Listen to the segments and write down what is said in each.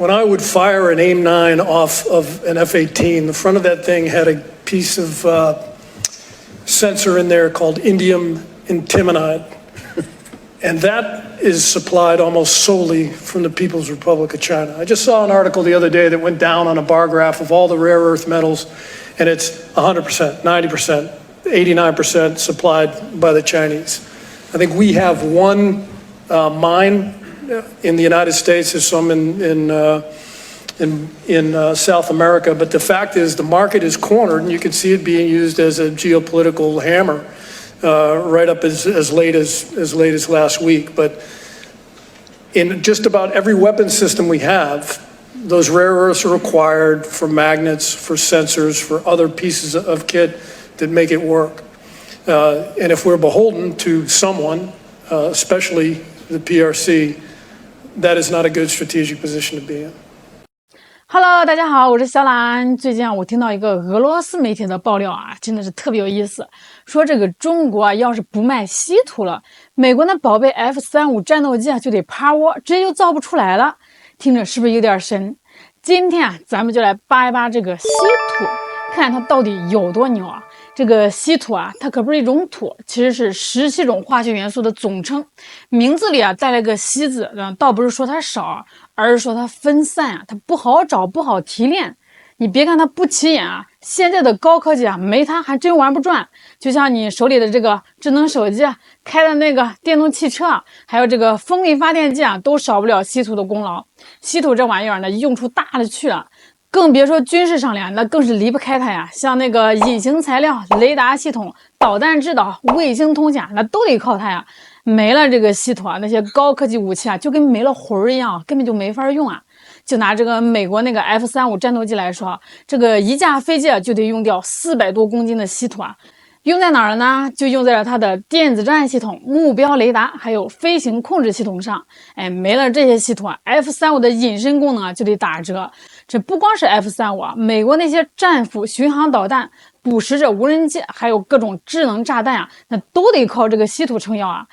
When I would fire an AIM-9 off of an F-18, the front of that thing had a piece of sensor in there called indium antimonide. And that is supplied almost solely from the People's Republic of China. I just saw an article the other day that went down on a bar graph of all the rare earth metals, and it's 100%, 90%, 89% supplied by the Chinese. I think we have one mine in the United States. There's some in South America, but the fact is the market is cornered, and you can see it being used as a geopolitical hammer. Right up as late as last week. But in just about every weapon system we have, those rare earths are required for magnets, for sensors, for other pieces of kit that make it work. And if we're beholden to someone, especially the PRC, that is not a good strategic position to be in.Hello， 大家好，我是小兰。最近我听到一个俄罗斯媒体的爆料啊，真的是特别有意思。说这个中国要是不卖稀土了，美国那宝贝 F-35战斗机就得趴窝，直接就造不出来了。听着是不是有点神？今天咱们就来扒一扒这个稀土，看它到底有多牛啊！这个稀土它可不是一种土，其实是17种化学元素的总称。名字里带了个稀字，倒不是说它少，而是说它分散它不好找，不好提炼。你别看它不起眼现在的高科技没它还真玩不转。就像你手里的这个智能手机开的那个电动汽车还有这个风力发电机都少不了稀土的功劳。稀土这玩意儿呢，用处大了去了。更别说军事上那更是离不开它呀，像那个隐形材料、雷达系统、导弹制导、卫星通信那都得靠它呀。没了这个稀土那些高科技武器就跟没了魂一样，根本就没法用就拿这个美国那个 F-35战斗机来说，这个一架飞机就得用掉400多公斤的稀土用在哪儿了呢？就用在了它的电子战系统、目标雷达还有飞行控制系统上。没了这些稀土F-35的隐身功能就得打折。这不光是 F-35美国那些战斧、巡航导弹、捕食者无人机还有各种智能炸弹那都得靠这个稀土撑腰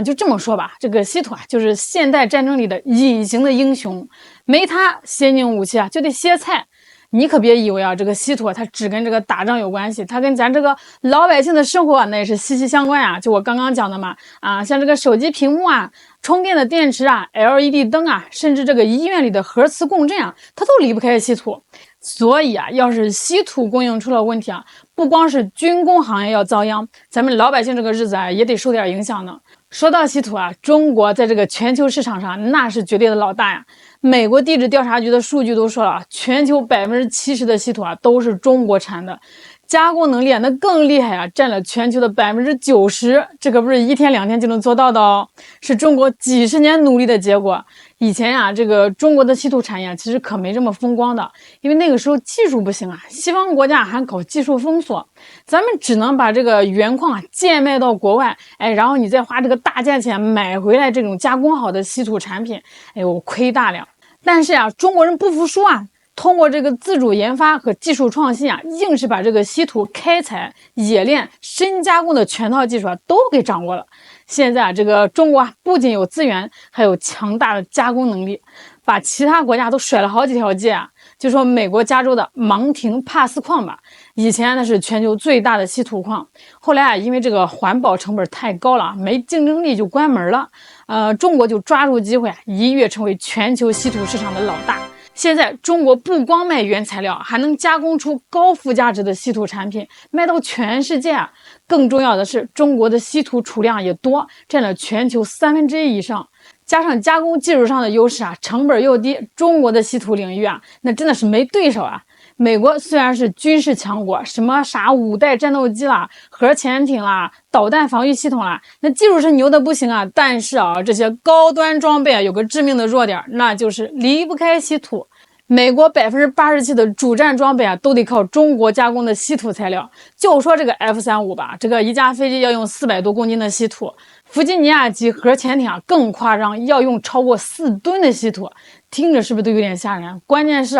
就这么说吧，这个稀土就是现代战争里的隐形的英雄，没它先进武器就得歇菜。你可别以为这个稀土它只跟这个打仗有关系，它跟咱这个老百姓的生活那也是息息相关就我刚刚讲的嘛像这个手机屏幕充电的电池LED 灯甚至这个医院里的核磁共振它都离不开稀土。所以要是稀土供应出了问题不光是军工行业要遭殃，咱们老百姓这个日子也得受点影响呢。说到稀土中国在这个全球市场上那是绝对的老大呀。美国地质调查局的数据都说了，全球70%的稀土都是中国产的，加工能力那更厉害占了全球的90%，这可不是1天2天就能做到的是中国几十年努力的结果。以前这个中国的稀土产业其实可没这么风光的，因为那个时候技术不行西方国家还搞技术封锁，咱们只能把这个原矿贱卖到国外，然后你再花这个大价钱买回来这种加工好的稀土产品，我亏大了。但是中国人不服输通过这个自主研发和技术创新硬是把这个稀土开采、冶炼、深加工的全套技术都给掌握了。现在这个中国不仅有资源，还有强大的加工能力，把其他国家都甩了好几条街就说美国加州的芒廷帕斯矿吧，以前那是全球最大的稀土矿，后来因为这个环保成本太高了，没竞争力就关门了。中国就抓住机会一跃成为全球稀土市场的老大。现在中国不光卖原材料，还能加工出高附加值的稀土产品，卖到全世界更重要的是，中国的稀土储量也多，占了全球1/3以上。加上加工技术上的优势成本又低，中国的稀土领域那真的是没对手美国虽然是军事强国，什么啥5代战斗机啦、核潜艇啦、导弹防御系统啦，那技术是牛的不行但是这些高端装备有个致命的弱点，那就是离不开稀土。美国87%的主战装备都得靠中国加工的稀土材料。就说这个 F-35吧，这个一架飞机要用400多公斤的稀土，弗吉尼亚级核潜艇更夸张，要用超过4吨的稀土。听着是不是都有点吓人？关键是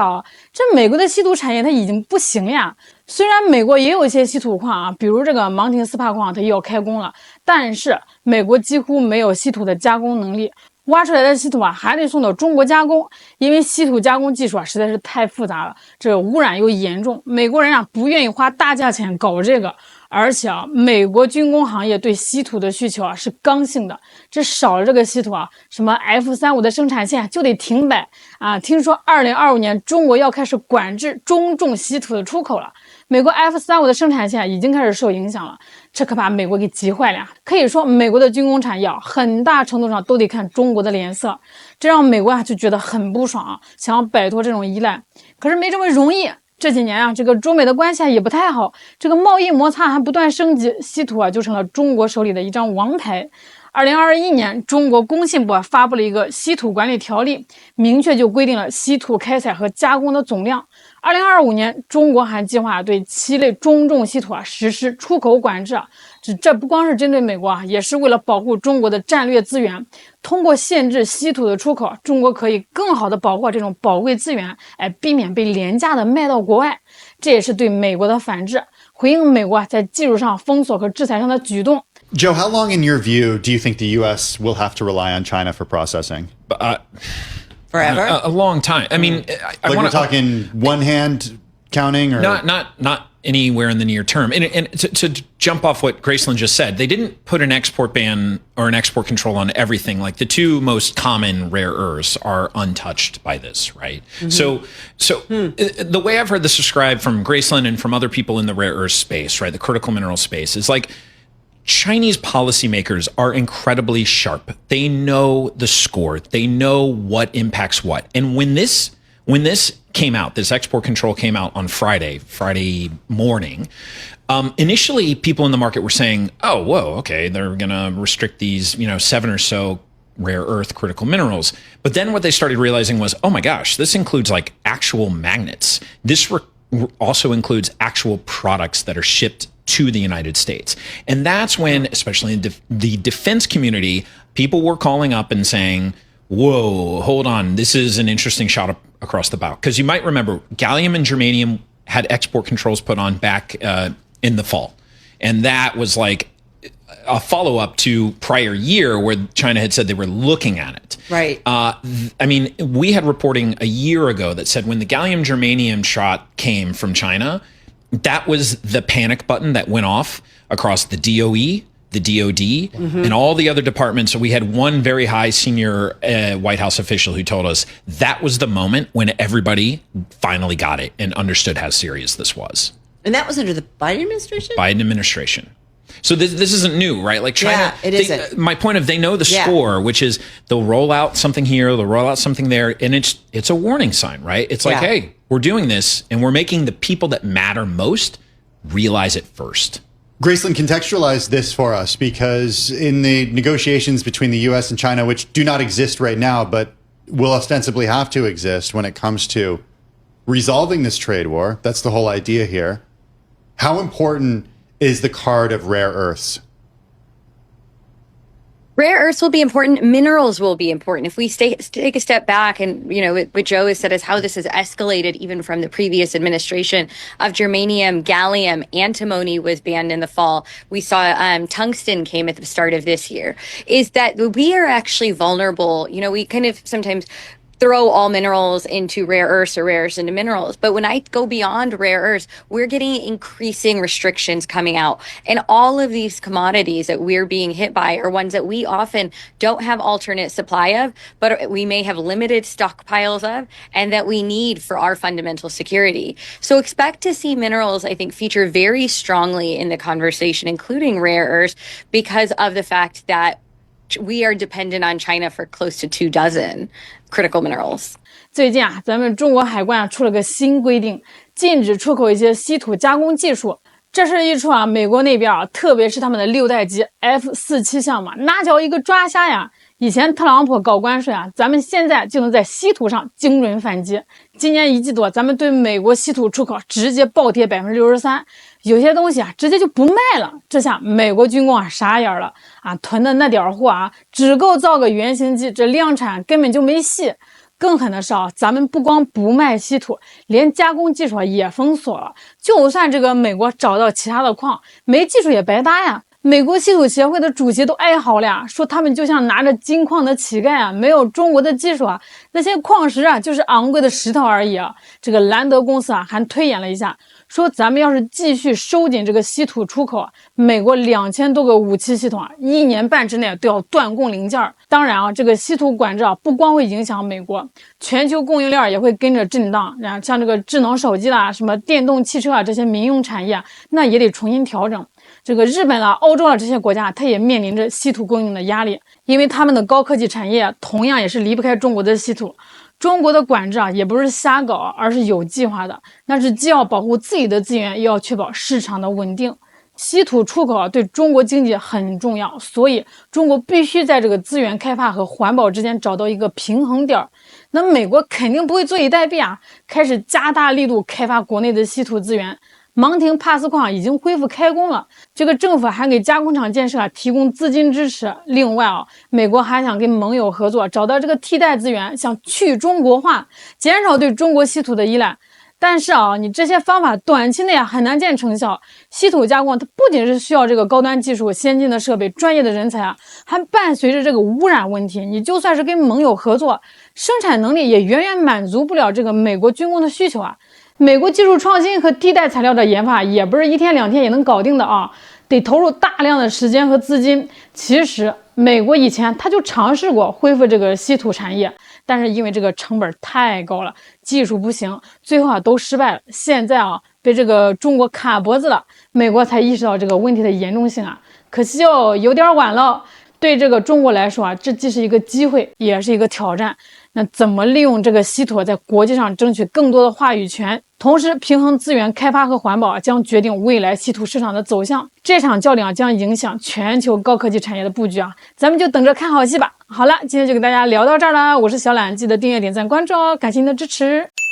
这美国的稀土产业它已经不行了。虽然美国也有一些稀土矿比如这个芒廷斯帕矿它也要开工了，但是美国几乎没有稀土的加工能力。挖出来的稀土啊还得送到中国加工，因为稀土加工技术啊实在是太复杂了，这污染又严重，美国人啊不愿意花大价钱搞这个。而且啊，美国军工行业对稀土的需求啊是刚性的，这少了这个稀土啊，什么 F35的生产线就得停摆啊。听说2025年中国要开始管制中重稀土的出口了，美国 F35的生产线已经开始受影响了，这可把美国给急坏了呀。可以说，美国的军工产业啊，很大程度上都得看中国的脸色，这让美国啊就觉得很不爽啊，想要摆脱这种依赖，可是没这么容易。这几年啊，这个中美的关系啊也不太好，这个贸易摩擦还不断升级，稀土啊就成了中国手里的一张王牌。2021年，中国工信部发布了一个稀土管理条例，明确就规定了稀土开采和加工的总量。2025年，中国还计划对7类中重稀土实施出口管制。这不光是针对美国啊，也是为了保护中国的战略资源。通过限制稀土的出口，中国可以更好的保护这种宝贵资源，避免被廉价的卖到国外。这也是对美国的反制，回应美国在技术上封锁和制裁上的举动。Joe, how long, in your view, do you think the U.S. will have to rely on China for processing? Forever? A long time. I mean, I Like want we're talking one hand counting, or not anywhere in the near term. And to jump off what Graceland just said, they didn't put an export ban or an export control on everything. Like the two most common rare earths are untouched by this, right? So the way I've heard this described from Graceland and from other people in the rare earth space, right, the critical mineral space, is like Chinese policymakers are incredibly sharp. They know the score. They know what impacts what. And when this came out, this export control came out on Friday morning, initially people in the market were saying, oh, whoa, okay, they're going to restrict these, 7 or so rare earth critical minerals. But then what they started realizing was, oh my gosh, this includes like actual magnets. This also includes actual products that are shipped to the United States. And that's when, especially in the defense community, people were calling up and saying, whoa, hold on, this is an interesting shot across the bow. Because you might remember, gallium and germanium had export controls put on back in the fall. And that was like a follow-up to prior year where China had said they were looking at it. Right. I mean, we had reporting a year ago that said when the gallium germanium shot came from China, that was the panic button that went off across the DOE, the DOD, and all the other departments. So we had one very high senior White House official who told us that was the moment when everybody finally got it and understood how serious this was. And that was under the Biden administration? Biden administration. So this isn't new, right? Like China, Yeah, it isn't. My point of they know the score, which is they'll roll out something here, they'll roll out something there, and it's a warning sign, right? It's like, hey, we're doing this, and we're making the people that matter most realize it first. Graceland, contextualize this for us, because in the negotiations between the U.S. and China, which do not exist right now, but will ostensibly have to exist when it comes to resolving this trade war, that's the whole idea here. How important is the card of rare earths? Rare earths will be important. Minerals will be important. If we take a step back and, what Joe has said is how this has escalated even from the previous administration of germanium, gallium, antimony was banned in the fall. We saw tungsten came at the start of this year, is that we are actually vulnerable. We kind of sometimes throw all minerals into rare earths or rare earths into minerals. But when I go beyond rare earths, we're getting increasing restrictions coming out. And all of these commodities that we're being hit by are ones that we often don't have alternate supply of, but we may have limited stockpiles of, and that we need for our fundamental security. So expect to see minerals, I think, feature very strongly in the conversation, including rare earths, because of the fact that we are dependent on China for close to 24 critical minerals. 最近啊，咱们中国海关出了个新规定，禁止出口一些稀土加工技术。这事一出啊，美国那边啊，特别是他们的6代机 F-47项目，那叫一个抓瞎呀！以前特朗普搞关税啊，咱们现在就能在稀土上精准反击。今年1季度，咱们对美国稀土出口直接暴跌63%，有些东西啊直接就不卖了。这下美国军工啊傻眼了啊，囤的那点货啊，只够造个原型机，这量产根本就没戏。更狠的是啊，咱们不光不卖稀土，连加工技术也封锁了。就算这个美国找到其他的矿，没技术也白搭呀。美国稀土协会的主席都哀嚎了呀，说他们就像拿着金矿的乞丐啊，没有中国的技术啊，那些矿石啊就是昂贵的石头而已啊。这个兰德公司啊还推演了一下，说咱们要是继续收紧这个稀土出口啊，美国2000多个武器系统啊，1年半之内都要断供零件儿。当然啊，这个稀土管制啊不光会影响美国，全球供应链也会跟着震荡。然后像这个智能手机啦、什么电动汽车啊这些民用产业啊，那也得重新调整。这个日本啦、欧洲啦这些国家，它也面临着稀土供应的压力，因为他们的高科技产业同样也是离不开中国的稀土。中国的管制啊，也不是瞎搞，而是有计划的。那是既要保护自己的资源，又要确保市场的稳定。稀土出口啊，对中国经济很重要，所以中国必须在这个资源开发和环保之间找到一个平衡点。那美国肯定不会坐以待毙啊，开始加大力度开发国内的稀土资源。芒廷帕斯矿已经恢复开工了，这个政府还给加工厂建设啊提供资金支持。另外啊，美国还想跟盟友合作，找到这个替代资源，想去中国化，减少对中国稀土的依赖。但是啊，你这些方法短期内啊很难见成效。稀土加工它不仅是需要这个高端技术、先进的设备、专业的人才啊，还伴随着这个污染问题。你就算是跟盟友合作，生产能力也远远满足不了这个美国军工的需求啊。美国技术创新和替代材料的研发也不是1天2天也能搞定的啊，得投入大量的时间和资金。其实美国以前他就尝试过恢复这个稀土产业，但是因为这个成本太高了，技术不行，最后啊都失败了。现在啊被这个中国卡脖子了，美国才意识到这个问题的严重性啊。可惜哦，有点晚了。对这个中国来说啊，这既是一个机会，也是一个挑战。那怎么利用这个稀土在国际上争取更多的话语权，同时平衡资源开发和环保，将决定未来稀土市场的走向。这场较量将影响全球高科技产业的布局啊，咱们就等着看好戏吧。好了，今天就给大家聊到这儿了，我是小懒，记得订阅、点赞、关注哦，感谢您的支持。